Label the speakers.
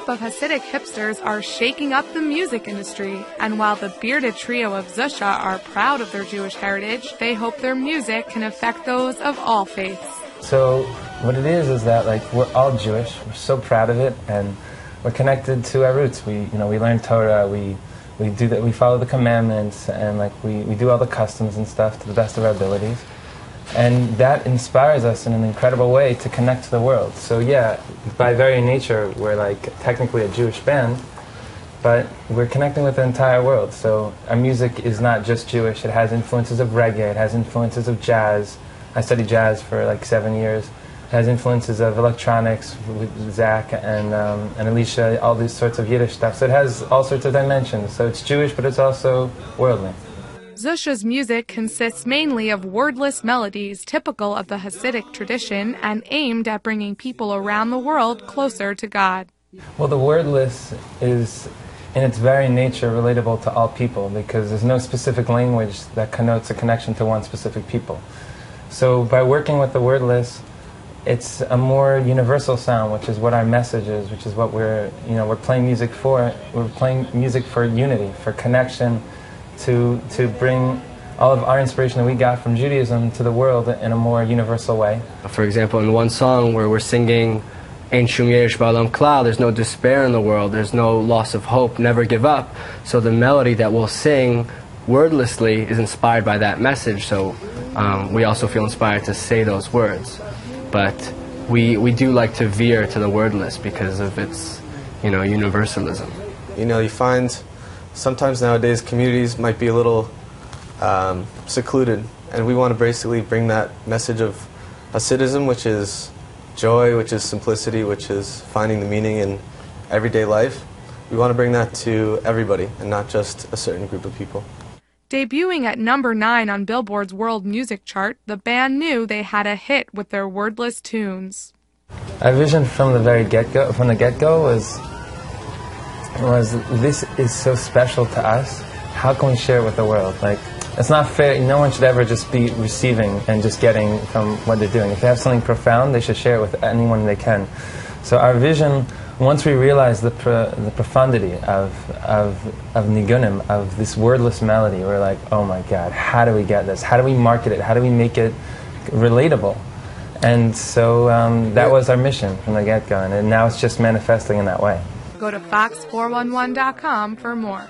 Speaker 1: group of Hasidic hipsters are shaking up the music industry, and while the bearded trio of Zusha are proud of their Jewish heritage, they hope their music can affect those of all faiths.
Speaker 2: So what it is that we're all Jewish, we're so proud of it, and we're connected to our roots. We learn Torah, we do that, we follow the commandments, and we do all the customs and stuff to the best of our abilities. And that inspires us in an incredible way to connect to the world. So yeah, by very nature, we're technically a Jewish band, but we're connecting with the entire world. So our music is not just Jewish. It has influences of reggae, it has influences of jazz. I studied jazz for 7 years. It has influences of electronics with Zach and Alicia, all these sorts of Yiddish stuff. So it has all sorts of dimensions. So it's Jewish, but it's also worldly.
Speaker 1: Zusha's music consists mainly of wordless melodies typical of the Hasidic tradition and aimed at bringing people around the world closer to God.
Speaker 2: Well, the wordless is, in its very nature, relatable to all people because there's no specific language that connotes a connection to one specific people. So by working with the wordless, it's a more universal sound, which is what our message is, which is what we're playing music for. We're playing music for unity, for connection, to bring all of our inspiration that we got from Judaism to the world in a more universal way.
Speaker 3: For example, in one song where we're singing Ein Shum Yesh Ba'olam Klal, there's no despair in the world, there's no loss of hope, never give up. So the melody that we'll sing wordlessly is inspired by that message, so we also feel inspired to say those words. But we do like to veer to the wordless because of its universalism.
Speaker 4: You find sometimes nowadays communities might be a little secluded, and we want to basically bring that message of Hasidism, which is joy, which is simplicity, which is finding the meaning in everyday life. We want to bring that to everybody and not just a certain group of people.
Speaker 1: Debuting at number 9 on Billboard's World Music Chart, the band knew they had a hit with their wordless tunes.
Speaker 2: Our vision from the get-go was this is so special to us. How can we share it with the world? It's not fair. No one should ever just be receiving and just getting from what they're doing. If they have something profound, they should share it with anyone they can. So our vision, once we realized the profundity of nigunim, of this wordless melody, we're like, oh my God, how do we get this? How do we market it? How do we make it relatable? And so that was our mission from the get-go, and now it's just manifesting in that way.
Speaker 1: Go to fox411.com for more.